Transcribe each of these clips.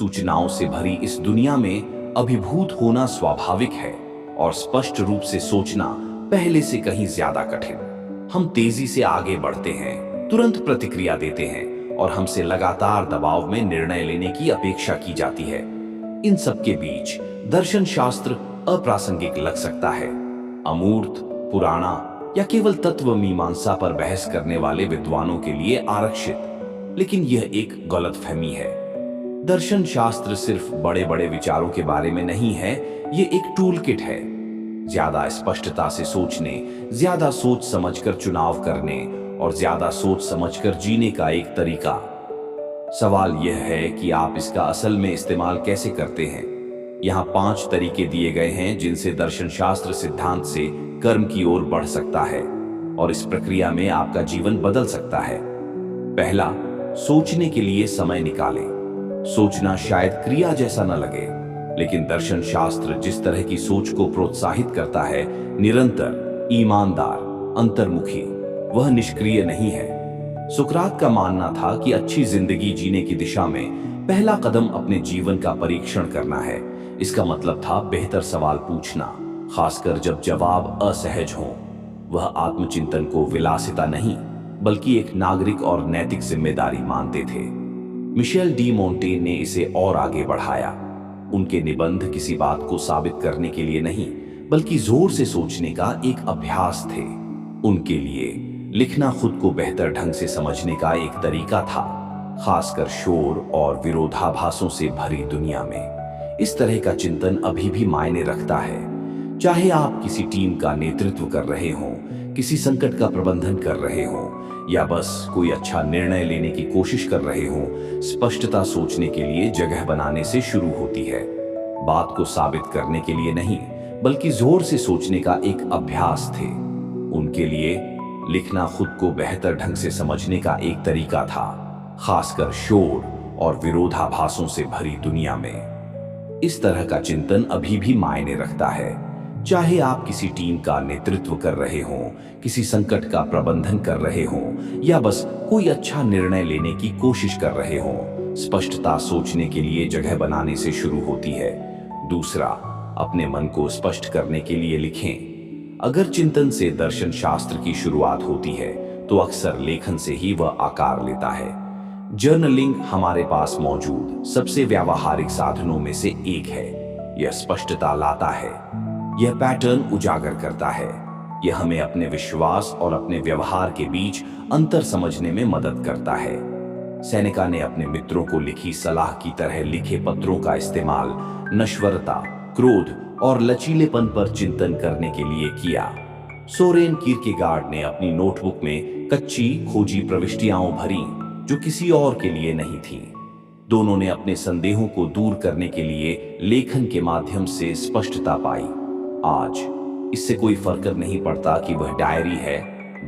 सूचनाओं से भरी इस दुनिया में अभिभूत होना स्वाभाविक है और स्पष्ट रूप से सोचना पहले से कहीं ज्यादा कठिन। हम तेजी से आगे बढ़ते हैं, तुरंत प्रतिक्रिया देते हैं और हमसे लगातार दबाव में निर्णय लेने की अपेक्षा की जाती है। इन सब के बीच दर्शन शास्त्र अप्रासंगिक लग सकता है, अमूर्त, पुराना या केवल तत्व मीमांसा पर बहस करने वाले विद्वानों के लिए आरक्षित। लेकिन यह एक गलतफहमी है। दर्शन शास्त्र सिर्फ बड़े बड़े विचारों के बारे में नहीं है, ये एक टूल किट है। ज्यादा स्पष्टता से सोचने, ज्यादा सोच समझकर चुनाव करने और ज्यादा सोच समझकर जीने का एक तरीका। सवाल यह है कि आप इसका असल में इस्तेमाल कैसे करते हैं। यहाँ 5 तरीके दिए गए हैं जिनसे दर्शन शास्त्र सिद्धांत से कर्म की ओर बढ़ सकता है और इस प्रक्रिया में आपका जीवन बदल सकता है। पहला, सोचने के लिए समय निकालें। सोचना शायद क्रिया जैसा न लगे, लेकिन दर्शन शास्त्र जिस तरह की सोच को प्रोत्साहित करता है, निरंतर, ईमानदार, अंतर्मुखी, वह निष्क्रिय नहीं है। सुकरात का मानना था कि अच्छी जिंदगी जीने की दिशा में पहला कदम अपने जीवन का परीक्षण करना है। इसका मतलब था बेहतर सवाल पूछना, खासकर जब जवाब असहज हो। वह आत्मचिंतन को विलासिता नहीं बल्कि एक नागरिक और नैतिक जिम्मेदारी मानते थे। मिशेल डी मोंटेन ने इसे और आगे बढ़ाया। उनके निबंध किसी बात को साबित करने के लिए नहीं बल्कि जोर से सोचने का एक अभ्यास थे। उनके लिए लिखना खुद को बेहतर ढंग से समझने का एक तरीका था, खासकर शोर और विरोधाभासों से भरी दुनिया में। इस तरह का चिंतन अभी भी मायने रखता है। चाहे आप किसी टीम का नेतृत्व कर रहे हों, किसी संकट का प्रबंधन कर रहे हों या बस कोई अच्छा निर्णय लेने की कोशिश कर रहे हों, स्पष्टता सोचने के लिए जगह बनाने से शुरू होती है। बात को साबित करने के लिए नहीं बल्कि जोर से सोचने का एक अभ्यास थे। उनके लिए लिखना खुद को बेहतर ढंग से समझने का एक तरीका था, खासकर शोर और विरोधाभासों से भरी दुनिया में। इस तरह का चिंतन अभी भी मायने रखता है। चाहे आप किसी टीम का नेतृत्व कर रहे हों, किसी संकट का प्रबंधन कर रहे हों या बस कोई अच्छा निर्णय लेने की कोशिश कर रहे हों, स्पष्टता सोचने के लिए जगह बनाने से शुरू होती है। दूसरा, अपने मन को स्पष्ट करने के लिए लिखें। अगर चिंतन से दर्शन शास्त्र की शुरुआत होती है तो अक्सर लेखन से ही वह आकार लेता है। जर्नलिंग हमारे पास मौजूद सबसे व्यावहारिक साधनों में से एक है। यह स्पष्टता लाता है, यह पैटर्न उजागर करता है, यह हमें अपने विश्वास और अपने व्यवहार के बीच अंतर समझने में मदद करता है। सेनेका ने अपने मित्रों को लिखी सलाह की तरह लिखे पत्रों का इस्तेमाल नश्वरता, क्रोध और लचीलेपन पर चिंतन करने के लिए किया। सोरेन कीरकेगार्ड ने अपनी नोटबुक में कच्ची खोजी प्रविष्टियां भरी जो किसी और के लिए नहीं थीं। दोनों ने अपने संदेहों को दूर करने के लिए लेखन के माध्यम से स्पष्टता पाई। आज इससे कोई फर्क नहीं पड़ता कि वह डायरी है,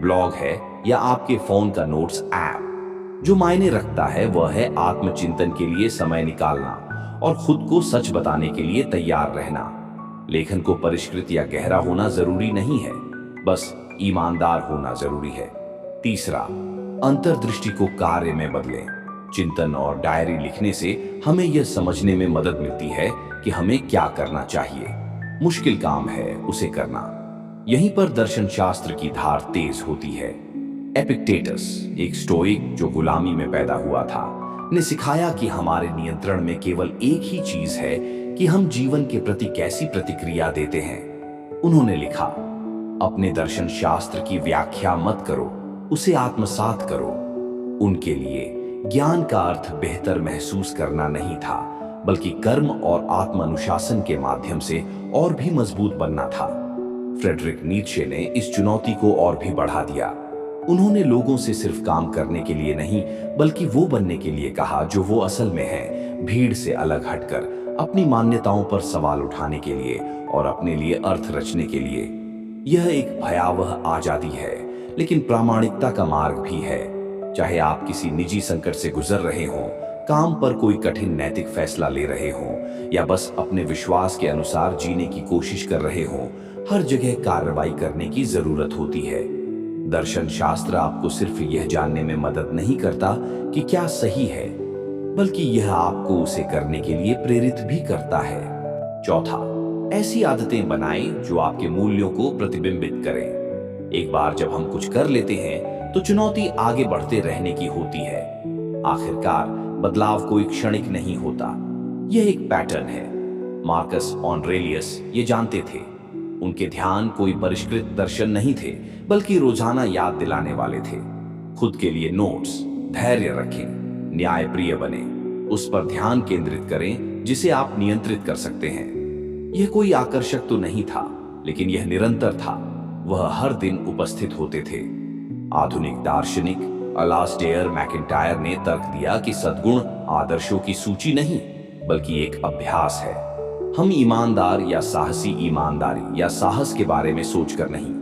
ब्लॉग है या आपके फोन का नोट्स ऐप। जो मायने रखता है वह है आत्मचिंतन के लिए समय निकालना और खुद को सच बताने के लिए तैयार रहना। लेखन को परिष्कृत या गहरा होना जरूरी नहीं है, बस ईमानदार होना जरूरी है। तीसरा, अंतर्दृष्टि को कार्य में बदलें। चिंतन और डायरी लिखने से हमें यह समझने में मदद मिलती है कि हमें क्या करना चाहिए। मुश्किल काम है उसे करना। यहीं पर दर्शन शास्त्र की धार तेज होती है। एपिक्टेटस, एक स्टोइक जो गुलामी में पैदा हुआ था, ने सिखाया कि हमारे नियंत्रण में केवल एक ही चीज है कि हम जीवन के प्रति कैसी प्रतिक्रिया देते हैं। उन्होंने लिखा, अपने दर्शन शास्त्र की व्याख्या मत करो, उसे आत्मसात करो। उनके लिए ज्ञान का अर्थ बेहतर महसूस करना नहीं था बल्कि कर्म और आत्मानुशासन के माध्यम से और भी मजबूत बनना था। फ्रेडरिक नीत्शे ने इस चुनौती को और भी बढ़ा दिया। उन्होंने लोगों से सिर्फ काम करने के लिए नहीं बल्कि वो बनने के लिए कहा जो वो असल में है, भीड़ से अलग हटकर, अपनी मान्यताओं पर सवाल उठाने के लिए और अपने लिए अर्थ रचने के लिए। यह एक भयावह आजादी है लेकिन प्रामाणिकता का मार्ग भी है। चाहे आप किसी निजी संकट से गुजर रहे हों, काम पर कोई कठिन नैतिक फैसला ले रहे हों या बस अपने विश्वास के अनुसार जीने की कोशिश कर रहे हों, हर जगह कार्रवाई करने की जरूरत होती है। दर्शन शास्त्र आपको सिर्फ यह जानने में मदद नहीं करता कि क्या सही है, बल्कि यह आपको उसे करने के लिए प्रेरित भी करता है। चौथा, ऐसी आदतें बनाएं जो आपके मूल्यों को प्रतिबिंबित करें। एक बार जब हम कुछ कर लेते हैं तो चुनौती आगे बढ़ते रहने की होती है। आखिरकार बदलाव कोई क्षणिक नहीं होता, यह एक पैटर्न है। मार्कस ऑरेलियस ये जानते थे। उनके ध्यान कोई परिष्कृत दर्शन नहीं थे, बल्कि रोजाना याद दिलाने वाले थे। खुद के लिए नोट्स, धैर्य रखें, न्यायप्रिय बने, उस पर ध्यान केंद्रित करें जिसे आप नियंत्रित कर सकते हैं। यह कोई आकर्षक तो नहीं था, लेकिन यह निरंतर था। वह हर दिन उपस्थित होते थे। आधुनिक दार्शनिक अलास्डेयर मैकिंटायर ने तर्क दिया कि सद्गुण आदर्शों की सूची नहीं, बल्कि एक अभ्यास है। हम ईमानदार या साहसी ईमानदारी या साहस के बारे में सोचकर नहीं,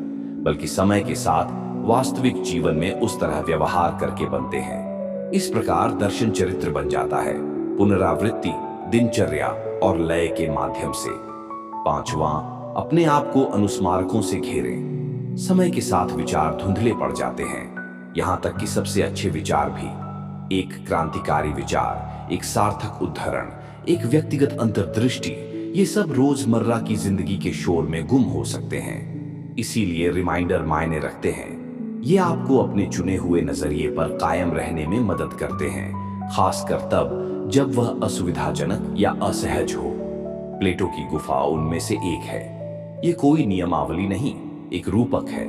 बल्कि समय के साथ वास्तविक जीवन में उस तरह व्यवहार करके बनते हैं। इस प्रकार दर्शन चरित्र बन जाता है, पुनरावृत्ति, दिनचर्या और लय के माध्यम से। पांचवां, अपने आप को अनुस्मारकों से घेरें। समय के साथ विचार धुंधले पड़ जाते हैं, यहां तक कि सबसे अच्छे विचार भी। एक क्रांतिकारी विचार, एक सार्थक उद्धरण, एक व्यक्तिगत अंतर्दृष्टि, ये सब रोजमर्रा की जिंदगी के शोर में गुम हो सकते हैं। इसीलिए रिमाइंडर मायने रखते हैं। ये आपको अपने चुने हुए नजरिए पर कायम रहने में मदद करते हैं, खासकर तब जब वह असुविधाजनक या असहज हो। प्लेटो की गुफा उनमें से एक है। ये कोई नियमावली नहीं, एक रूपक है।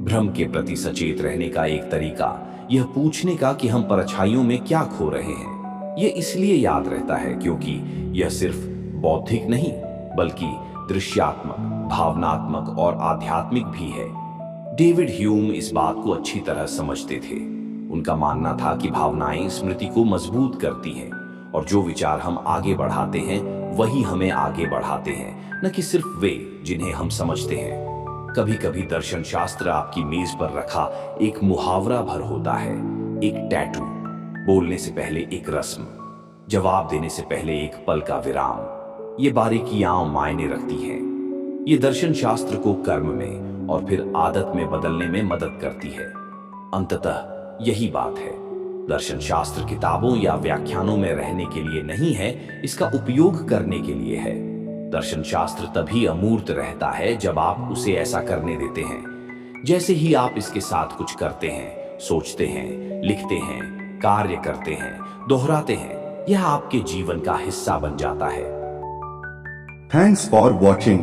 भ्रम के प्रति सचेत रहने का एक तरीका, यह पूछने का कि हम परछाइयों में क्या खो रहे हैं। यह इसलिए याद रहता है क्योंकि यह सिर्फ बौद्धिक नहीं, बल्कि दृश्यात्मक, भावनात्मक और आध्यात्मिक भी है। डेविड ह्यूम इस बात को अच्छी तरह समझते थे। उनका मानना था कि भावनाएं स्मृति को मजबूत करती हैं, और जो विचार हम आगे बढ़ाते हैं वही हमें आगे बढ़ाते हैं, न कि सिर्फ वे जिन्हें हम समझते हैं। कभी कभी दर्शन शास्त्र आपकी मेज पर रखा एक मुहावरा भर होता है, एक टैटू, बोलने से पहले एक रस्म, जवाब देने से पहले एक पल का विराम। ये बारीकियां मायने रखती हैं। ये दर्शन शास्त्र को कर्म में और फिर आदत में बदलने में मदद करती है। अंततः यही बात है, दर्शन शास्त्र किताबों या व्याख्यानों में रहने के लिए नहीं है, इसका उपयोग करने के लिए है। दर्शन शास्त्र तभी अमूर्त रहता है जब आप उसे ऐसा करने देते हैं। जैसे ही आप इसके साथ कुछ करते हैं, सोचते हैं, लिखते हैं, कार्य करते हैं, दोहराते हैं, यह आपके जीवन का हिस्सा बन जाता है। Thanks for watching.